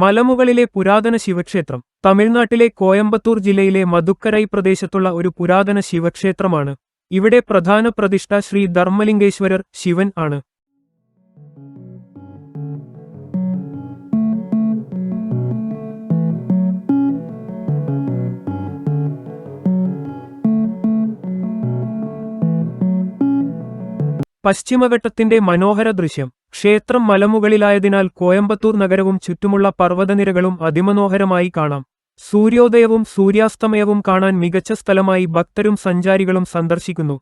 മലമുകളിലെ പുരാതന ശിവക്ഷേത്രം തമിഴ്നാട്ടിലെ കോയമ്പത്തൂർ ജില്ലയിലെ മധുക്കരൈ പ്രദേശത്തുള്ള ഒരു പുരാതന ശിവക്ഷേത്രമാണ്. ഇവിടെ പ്രധാന പ്രതിഷ്ഠ ശ്രീ ധർമ്മലിംഗേശ്വരർ ശിവൻ ആണ്. പശ്ചിമഘട്ടത്തിന്റെ മനോഹര ദൃശ്യം. ക്ഷേത്രം മലമുകളിലായതിനാൽ കോയമ്പത്തൂർ നഗരവും ചുറ്റുമുള്ള പർവ്വതനിരകളും അതിമനോഹരമായി കാണാം. സൂര്യോദയവും സൂര്യാസ്തമയവും കാണാൻ മികച്ച സ്ഥലമായി ഭക്തരും സഞ്ചാരികളും സന്ദർശിക്കുന്നു.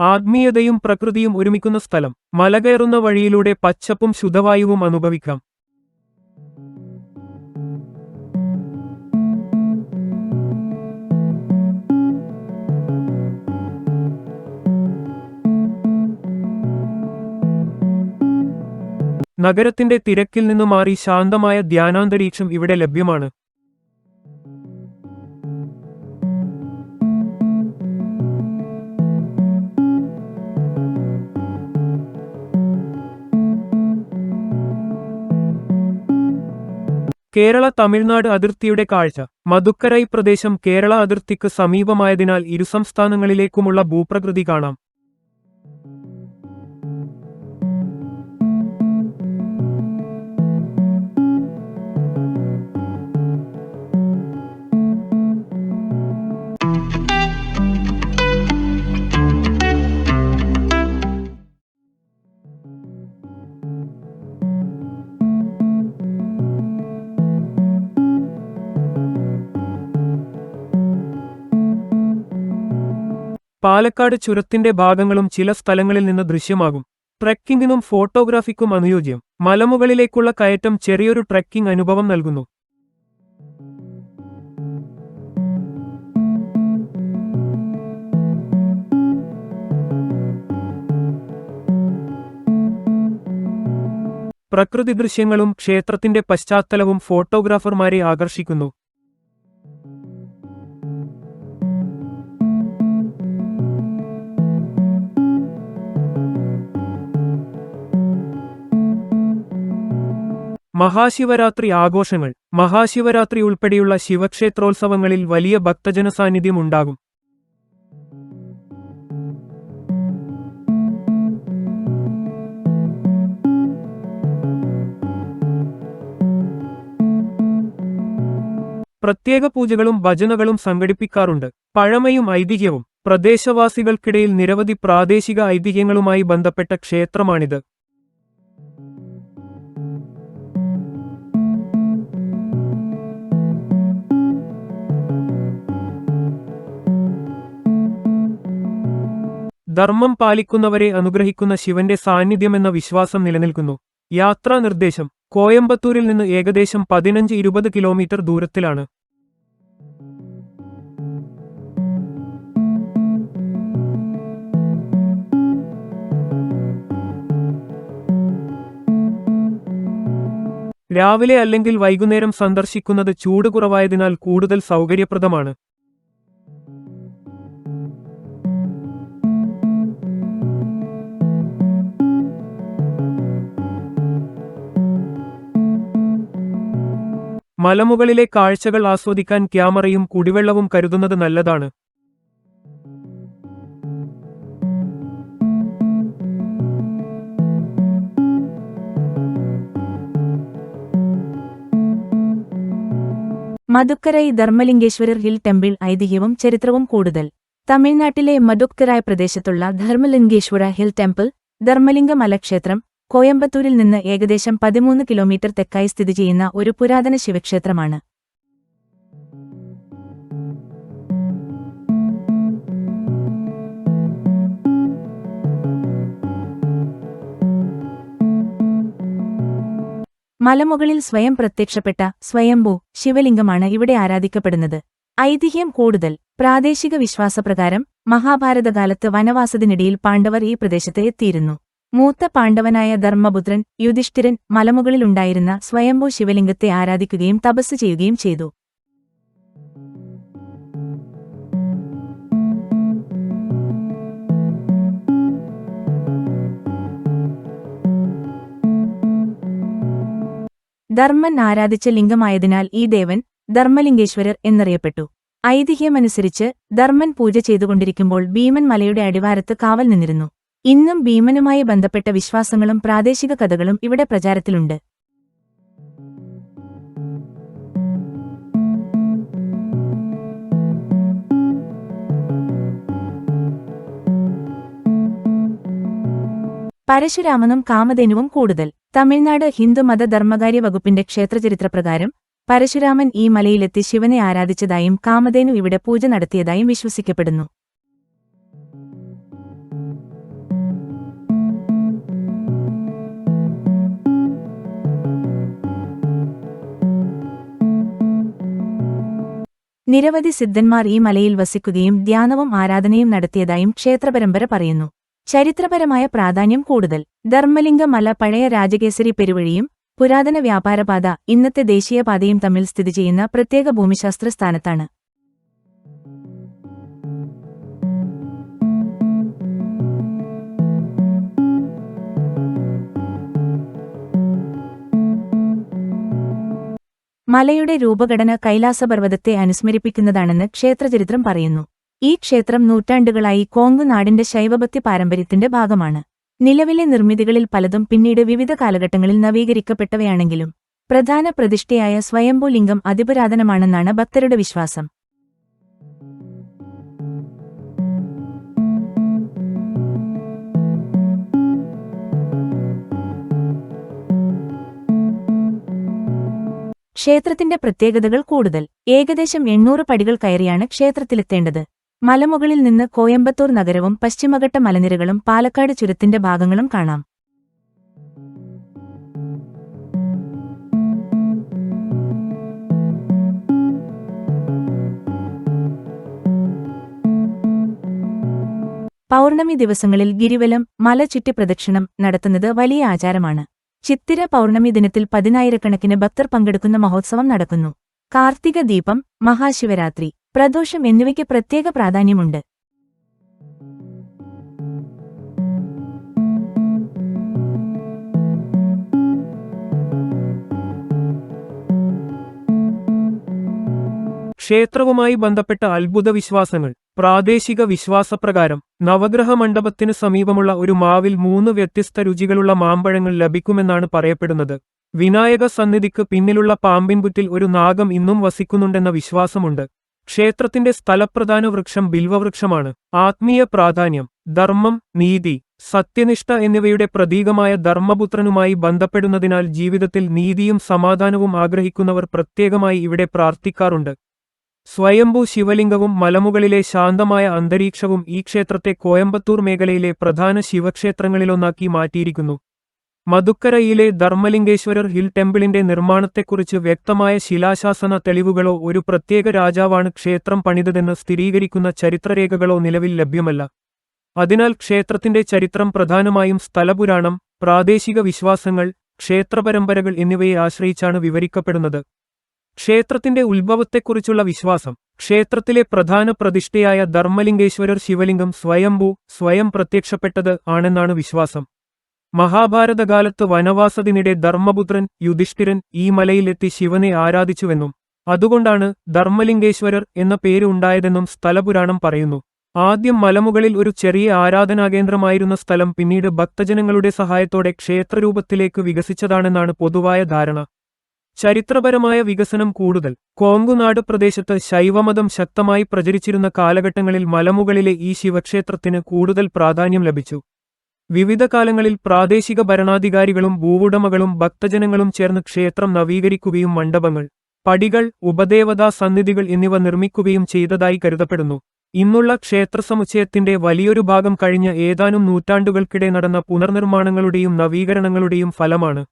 ആത്മീയതയും പ്രകൃതിയും ഒരുമിക്കുന്ന സ്ഥലം. മലകയറുന്ന വഴിയിലൂടെ പച്ചപ്പും ശുദ്ധവായുവും അനുഭവിക്കാം. നഗരത്തിന്റെ തിരക്കിൽ നിന്നു മാറി ശാന്തമായ ധ്യാനാന്തരീക്ഷം ഇവിടെ ലഭ്യമാണ്. കേരള തമിഴ്നാട് അതിർത്തിയുടെ കാഴ്ച. മധുക്കരൈ പ്രദേശം കേരള അതിർത്തിക്ക് സമീപമായതിനാൽ ഇരുസംസ്ഥാനങ്ങളിലേക്കുമുള്ള ഭൂപ്രകൃതി കാണാം. പാലക്കാട് ചുരത്തിന്റെ ഭാഗങ്ങളും ചില സ്ഥലങ്ങളിൽ നിന്ന് ദൃശ്യമാകും. ട്രെക്കിങ്ങിനും ഫോട്ടോഗ്രാഫിക്കും അനുയോജ്യം. മലമുകളിലേക്കുള്ള കയറ്റം ചെറിയൊരു ട്രെക്കിംഗ് അനുഭവം നൽകുന്നു. പ്രകൃതി ദൃശ്യങ്ങളും ക്ഷേത്രത്തിന്റെ പശ്ചാത്തലവും ഫോട്ടോഗ്രാഫർമാരെ ആകർഷിക്കുന്നു. മഹാശിവരാത്രി ആഘോഷങ്ങൾ. മഹാശിവരാത്രി ഉൾപ്പെടെയുള്ള ശിവക്ഷേത്രോത്സവങ്ങളിൽ വലിയ ഭക്തജന സാന്നിധ്യം ഉണ്ടാകും. പ്രത്യേക പൂജകളും ഭജനകളും സംഘടിപ്പിക്കാറുണ്ട്. പഴമയും ഐതിഹ്യവും. പ്രദേശവാസികൾക്കിടയിൽ നിരവധി പ്രാദേശിക ഐതിഹ്യങ്ങളുമായി ബന്ധപ്പെട്ട ക്ഷേത്രമാണിത്. ധർമ്മം പാലിക്കുന്നവരെ അനുഗ്രഹിക്കുന്ന ശിവന്റെ സാന്നിധ്യമെന്ന വിശ്വാസം നിലനിൽക്കുന്നു. യാത്രാ നിർദ്ദേശം. കോയമ്പത്തൂരിൽ നിന്ന് ഏകദേശം 15-20 കിലോമീറ്റർ ദൂരത്തിലാണ്. രാവിലെ അല്ലെങ്കിൽ വൈകുന്നേരം സന്ദർശിക്കുന്നത് ചൂട് കുറവായതിനാൽ കൂടുതൽ സൗകര്യപ്രദമാണ്. മലമുകളിലെ കാഴ്ചകൾ ആസ്വദിക്കാൻ ക്യാമറയും കുടിവെള്ളവും കരുതുന്നത് നല്ലതാണ്. മധുക്കരൈ ധർമ്മലിംഗേശ്വരർ ഹിൽ ടെമ്പിൾ ഐതിഹ്യവും ചരിത്രവും കൂടുതൽ. തമിഴ്നാട്ടിലെ മധുക്കരൈ പ്രദേശത്തുള്ള ധർമ്മലിംഗേശ്വര ഹിൽ ടെമ്പിൾ ധർമ്മലിംഗ മലക്ഷേത്രം കോയമ്പത്തൂരിൽ നിന്ന് ഏകദേശം 13 കിലോമീറ്റർ തെക്കായി സ്ഥിതി ചെയ്യുന്ന ഒരു പുരാതന ശിവക്ഷേത്രമാണ്. മലമുകളിൽ സ്വയം പ്രത്യക്ഷപ്പെട്ട സ്വയംഭൂ ശിവലിംഗമാണ് ഇവിടെ ആരാധിക്കപ്പെടുന്നത്. ഐതിഹ്യം കൂടുതൽ. പ്രാദേശിക വിശ്വാസപ്രകാരം മഹാഭാരതകാലത്ത് വനവാസത്തിനിടയിൽ പാണ്ഡവർ ഈ പ്രദേശത്ത് എത്തിയിരുന്നു. മൂത്ത പാണ്ഡവനായ ധർമ്മപുത്രൻ യുധിഷ്ഠിരൻ മലമുകളിലുണ്ടായിരുന്ന സ്വയംഭൂ ശിവലിംഗത്തെ ആരാധിക്കുകയും തപസ് ചെയ്യുകയും ചെയ്തു. ധർമ്മൻ ആരാധിച്ച ലിംഗമായതിനാൽ ഈ ദേവൻ ധർമ്മലിംഗേശ്വരർ എന്നറിയപ്പെട്ടു. ഐതിഹ്യമനുസരിച്ച് ധർമ്മൻ പൂജ ചെയ്തുകൊണ്ടിരിക്കുമ്പോൾ ഭീമൻ മലയുടെ അടിവാരത്ത് കാവൽ നിന്നിരുന്നു. ഇന്നും ഭീമനുമായി ബന്ധപ്പെട്ട വിശ്വാസങ്ങളും പ്രാദേശിക കഥകളും ഇവിടെ പ്രചാരത്തിലുണ്ട്. പരശുരാമനും കാമധേനുവും കൂടുതൽ. തമിഴ്നാട് ഹിന്ദുമത ധർമ്മകാര്യ വകുപ്പിന്റെ ക്ഷേത്രചരിത്രപ്രകാരം പരശുരാമൻ ഈ മലയിലെത്തി ശിവനെ ആരാധിച്ചതായും കാമധേനു ഇവിടെ പൂജ നടത്തിയതായും വിശ്വസിക്കപ്പെടുന്നു. നിരവധി സിദ്ധന്മാർ ഈ മലയിൽ വസിക്കുകയും ധ്യാനവും ആരാധനയും നടത്തിയതായും ക്ഷേത്രപരമ്പര പറയുന്നു. ചരിത്രപരമായ പ്രാധാന്യം കൂടുതൽ. ധർമ്മലിംഗ മല പഴയ രാജകേസരി പെരുവഴിയും പുരാതന വ്യാപാരപാത ഇന്നത്തെ ദേശീയപാതയും തമ്മിൽ സ്ഥിതി ചെയ്യുന്ന പ്രത്യേക ഭൂമിശാസ്ത്ര സ്ഥാനത്താണ്. മലയുടെ രൂപഘടന കൈലാസപർവ്വതത്തെ അനുസ്മരിപ്പിക്കുന്നതാണെന്ന് ക്ഷേത്രചരിത്രം പറയുന്നു. ഈ ക്ഷേത്രം നൂറ്റാണ്ടുകളായി കോങ്കു നാടിന്റെ ശൈവഭക്തി പാരമ്പര്യത്തിന്റെ ഭാഗമാണ്. നിലവിലെ നിർമ്മിതികളിൽ പലതും പിന്നീട് വിവിധ കാലഘട്ടങ്ങളിൽ നവീകരിക്കപ്പെട്ടവയാണെങ്കിലും പ്രധാന പ്രതിഷ്ഠയായ സ്വയംഭൂ ലിംഗം അതിപുരാതനമാണെന്നാണ് ഭക്തരുടെ വിശ്വാസം. ക്ഷേത്രത്തിന്റെ പ്രത്യേകതകൾ കൂടുതൽ. ഏകദേശം 800 പടികൾ കയറിയാണ് ക്ഷേത്രത്തിലെത്തേണ്ടത്. മലമുകളിൽ നിന്ന് കോയമ്പത്തൂർ നഗരവും പശ്ചിമഘട്ട മലനിരകളും പാലക്കാട് ചുരത്തിന്റെ ഭാഗങ്ങളും കാണാം. പൗർണമി ദിവസങ്ങളിൽ ഗിരിവലം മല ചുറ്റി പ്രദക്ഷിണം നടത്തുന്നത് വലിയ ആചാരമാണ്. ചിത്തിര പൗർണമി ദിനത്തിൽ 10,000-കണക്കിന് ഭക്തർ പങ്കെടുക്കുന്ന മഹോത്സവം നടക്കുന്നു. കാർത്തിക ദീപം, മഹാശിവരാത്രി, പ്രദോഷം എന്നിവയ്ക്ക് പ്രത്യേക പ്രാധാന്യമുണ്ട്. ക്ഷേത്രവുമായി ബന്ധപ്പെട്ട അത്ഭുത വിശ്വാസങ്ങൾ. പ്രാദേശിക വിശ്വാസപ്രകാരം നവഗ്രഹ മണ്ഡപത്തിനു സമീപമുള്ള ഒരു മാവിൽ 3 വ്യത്യസ്ത രുചികളുള്ള മാമ്പഴങ്ങൾ ലഭിക്കുമെന്നാണ് പറയപ്പെടുന്നത്. വിനായക സന്നിധിക്ക് പിന്നിലുള്ള പാമ്പിൻപുറ്റിൽ ഒരു നാഗം ഇന്നും വസിക്കുന്നുണ്ടെന്ന വിശ്വാസമുണ്ട്. ക്ഷേത്രത്തിന്റെ സ്ഥലപ്രധാന വൃക്ഷം ബിൽവവൃക്ഷമാണ്. ആത്മീയ പ്രാധാന്യം. ധർമ്മം, നീതി, സത്യനിഷ്ഠ എന്നിവയുടെ പ്രതീകമായ ധർമ്മപുത്രനുമായി ബന്ധപ്പെടുന്നതിനാൽ ജീവിതത്തിൽ നീതിയും സമാധാനവും ആഗ്രഹിക്കുന്നവർ പ്രത്യേകമായി ഇവിടെ പ്രാർത്ഥിക്കാറുണ്ട്. സ്വയംഭൂ ശിവലിംഗവും മലമുകളിലെ ശാന്തമായ അന്തരീക്ഷവും ഈ ക്ഷേത്രത്തെ കോയമ്പത്തൂർ മേഖലയിലെ പ്രധാന ശിവക്ഷേത്രങ്ങളിലൊന്നാക്കി മാറ്റിയിരിക്കുന്നു. മധുക്കരയിലെ ധർമ്മലിംഗേശ്വരർ ഹിൽ ടെമ്പിളിന്റെ നിർമ്മാണത്തെക്കുറിച്ച് വ്യക്തമായ ശിലാശാസന തെളിവുകളോ ഒരു പ്രത്യേക രാജാവാണ് ക്ഷേത്രം പണിതതെന്ന് സ്ഥിരീകരിക്കുന്ന ചരിത്രരേഖകളോ നിലവിൽ ലഭ്യമല്ല. അതിനാൽ ക്ഷേത്രത്തിന്റെ ചരിത്രം പ്രധാനമായും സ്ഥലപുരാണം, പ്രാദേശിക വിശ്വാസങ്ങൾ, ക്ഷേത്രപരമ്പരകൾ എന്നിവയെ ആശ്രയിച്ചാണ് വിവരിക്കപ്പെടുന്നത്. ക്ഷേത്രത്തിന്റെ ഉത്ഭവത്തെക്കുറിച്ചുള്ള വിശ്വാസം. ക്ഷേത്രത്തിലെ പ്രധാന പ്രതിഷ്ഠയായ ധർമ്മലിംഗേശ്വരർ ശിവലിംഗം സ്വയം പ്രത്യക്ഷപ്പെട്ടത് ആണെന്നാണ് വിശ്വാസം. മഹാഭാരതകാലത്ത് വനവാസത്തിനിടെ ധർമ്മപുത്രൻ യുധിഷ്ഠിരൻ ഈ മലയിലെത്തി ശിവനെ ആരാധിച്ചുവെന്നും അതുകൊണ്ടാണ് ധർമ്മലിംഗേശ്വരർ എന്ന പേര് ഉണ്ടായതെന്നും സ്ഥലപുരാണം പറയുന്നു. ആദ്യം മലമുകളിൽ ഒരു ചെറിയ ആരാധനാകേന്ദ്രമായിരുന്ന സ്ഥലം പിന്നീട് ഭക്തജനങ്ങളുടെ സഹായത്തോടെ ക്ഷേത്രരൂപത്തിലേക്ക് വികസിച്ചതാണെന്നാണ് പൊതുവായ ധാരണ. ചരിത്രപരമായ വികസനം കൂടുതൽ. കോങ്കുനാട് പ്രദേശത്ത് ശൈവമതം ശക്തമായി പ്രചരിച്ചിരുന്ന കാലഘട്ടങ്ങളിൽ മലമുകളിലെ ഈ ശിവക്ഷേത്രത്തിന് കൂടുതൽ പ്രാധാന്യം ലഭിച്ചു. വിവിധ കാലങ്ങളിൽ പ്രാദേശിക ഭരണാധികാരികളും ഭൂവുടമകളും ഭക്തജനങ്ങളും ചേർന്ന് ക്ഷേത്രം നവീകരിക്കുകയും മണ്ഡപങ്ങൾ, പടികൾ, ഉപദേവതാ സന്നിധികൾ എന്നിവ നിർമ്മിക്കുകയും ചെയ്തതായി കരുതപ്പെടുന്നു. ഇന്നുള്ള ക്ഷേത്രസമുച്ചയത്തിന്റെ വലിയൊരു ഭാഗം കഴിഞ്ഞ ഏതാനും നൂറ്റാണ്ടുകൾക്കിടെ നടന്ന പുനർനിർമ്മാണങ്ങളുടെയും നവീകരണങ്ങളുടെയും ഫലമാണ്.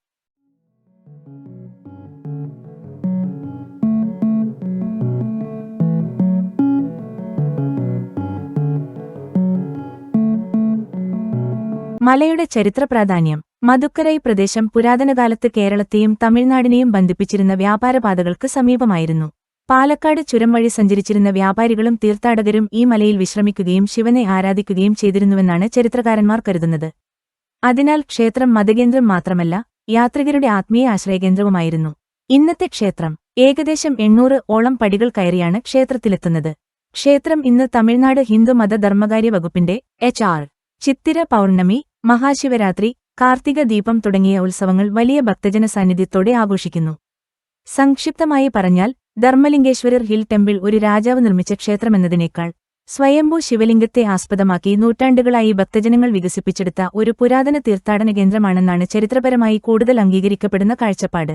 മലയുടെ ചരിത്ര പ്രാധാന്യം. മധുക്കരൈ പ്രദേശം പുരാതനകാലത്ത് കേരളത്തെയും തമിഴ്നാടിനെയും ബന്ധിപ്പിച്ചിരുന്ന വ്യാപാരപാതകൾക്ക് സമീപമായിരുന്നു. പാലക്കാട് ചുരം വഴി സഞ്ചരിച്ചിരുന്ന വ്യാപാരികളും തീർത്ഥാടകരും ഈ മലയിൽ വിശ്രമിക്കുകയും ശിവനെ ആരാധിക്കുകയും ചെയ്തിരുന്നുവെന്നാണ് ചരിത്രകാരന്മാർ കരുതുന്നത്. അതിനാൽ ക്ഷേത്രം മതകേന്ദ്രം മാത്രമല്ല, യാത്രികരുടെ ആത്മീയ ആശ്രയകേന്ദ്രവുമായിരുന്നു. ഇന്നത്തെ ക്ഷേത്രം ഏകദേശം 800-ഓളം പടികൾ കയറിയാണ് ക്ഷേത്രത്തിലെത്തുന്നത്. ക്ഷേത്രം ഇന്ന് തമിഴ്നാട് ഹിന്ദു മത ധർമ്മകാര്യ വകുപ്പിന്റെ HR. ചിത്തിര പൗർണമി, മഹാശിവരാത്രി, കാർത്തിക ദീപം തുടങ്ങിയ ഉത്സവങ്ങൾ വലിയ ഭക്തജന സാന്നിധ്യത്തോടെ ആഘോഷിക്കുന്നു. സംക്ഷിപ്തമായി പറഞ്ഞാൽ ധർമ്മലിംഗേശ്വരർ ഹിൽ ടെമ്പിൾ ഒരു രാജാവ് നിർമ്മിച്ച ക്ഷേത്രമെന്നതിനേക്കാൾ സ്വയംഭൂ ശിവലിംഗത്തെ ആസ്പദമാക്കി നൂറ്റാണ്ടുകളായി ഭക്തജനങ്ങൾ വികസിപ്പിച്ചെടുത്ത ഒരു പുരാതന തീർത്ഥാടന കേന്ദ്രമാണെന്നാണ് ചരിത്രപരമായി കൂടുതൽ അംഗീകരിക്കപ്പെടുന്ന കാഴ്ചപ്പാട്.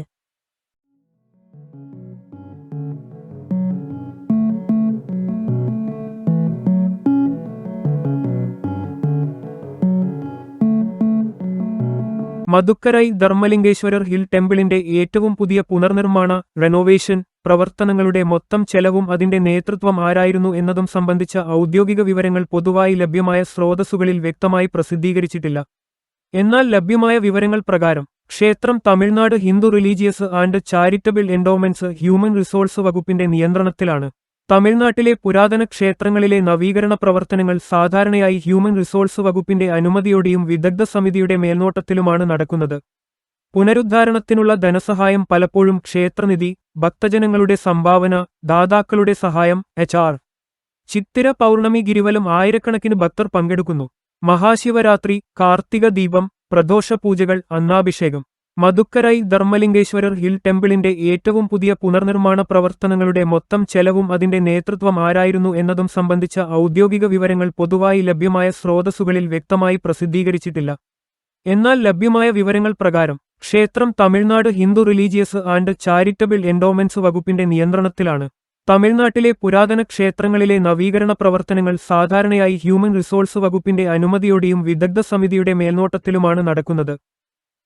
മദുക്കരൈ ധർമ്മലിംഗേശ്വരർ ഹിൽ ടെമ്പിളിന്റെ ഏറ്റവും പുതിയ പുനർനിർമ്മാണ റെനോവേഷൻ പ്രവർത്തനങ്ങളുടെ മൊത്തം ചെലവും അതിന്റെ നേതൃത്വം ആരായിരുന്നു എന്നതും സംബന്ധിച്ച ഔദ്യോഗിക വിവരങ്ങൾ പൊതുവായി ലഭ്യമായ സ്രോതസ്സുകളിൽ വ്യക്തമായി പ്രസിദ്ധീകരിച്ചിട്ടില്ല. എന്നാൽ ലഭ്യമായ വിവരങ്ങൾ പ്രകാരം ക്ഷേത്രം Tamil Nadu Hindu religious and charitable endowments human resource വകുപ്പിന്റെ നിയന്ത്രണത്തിലാണ്. തമിഴ്നാട്ടിലെ പുരാതന ക്ഷേത്രങ്ങളിലെ നവീകരണ പ്രവർത്തനങ്ങൾ സാധാരണയായി ഹ്യൂമൻ റിസോഴ്സ് വകുപ്പിന്റെ അനുമതിയോടെയും വിദഗ്ധ സമിതിയുടെ മേൽനോട്ടത്തിലുമാണ് നടക്കുന്നത്. പുനരുദ്ധാരണത്തിനുള്ള ധനസഹായം പലപ്പോഴും ക്ഷേത്രനിധി, ഭക്തജനങ്ങളുടെ സംഭാവന, ദാതാക്കളുടെ സഹായം, HR. ചിത്തിര പൗർണമി ഗിരിവലം ആയിരക്കണക്കിന് ഭക്തർ പങ്കെടുക്കുന്നു. മഹാശിവരാത്രി, കാർത്തിക ദീപം, പ്രദോഷപൂജകൾ, അന്നാഭിഷേകം. മദുക്കരൈ ധർമ്മലിംഗേശ്വരർ ഹിൽ ടെമ്പിളിന്റെ ഏറ്റവും പുതിയ പുനർനിർമ്മാണ പ്രവർത്തനങ്ങളുടെ മൊത്തം ചെലവും അതിന്റെ നേതൃത്വം ആരായിരുന്നു എന്നതും സംബന്ധിച്ച ഔദ്യോഗിക വിവരങ്ങൾ പൊതുവായി ലഭ്യമായ സ്രോതസ്സുകളിൽ വ്യക്തമായി പ്രസിദ്ധീകരിച്ചിട്ടില്ല. എന്നാൽ ലഭ്യമായ വിവരങ്ങൾ പ്രകാരം ക്ഷേത്രം Tamil Nadu Hindu religious and charitable endowments വകുപ്പിന്റെ നിയന്ത്രണത്തിലാണ്. തമിഴ്നാട്ടിലെ പുരാതന ക്ഷേത്രങ്ങളിലെ നവീകരണ പ്രവർത്തനങ്ങൾ സാധാരണയായി ഹ്യൂമൻ റിസോഴ്സ് വകുപ്പിന്റെ അനുമതിയോടെയും വിദഗ്ധ സമിതിയുടെ മേൽനോട്ടത്തിലുമാണ് നടക്കുന്നത്.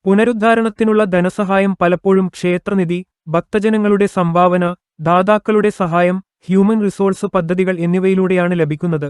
പുനരുദ്ധാരണത്തിനുള്ള ധനസഹായം പലപ്പോഴും ക്ഷേത്രനിധി, ഭക്തജനങ്ങളുടെ സംഭാവന, ദാതാക്കളുടെ സഹായം, ഹ്യൂമൻ റിസോഴ്സ് പദ്ധതികൾ എന്നിവയിലൂടെയാണ് ലഭിക്കുന്നത്.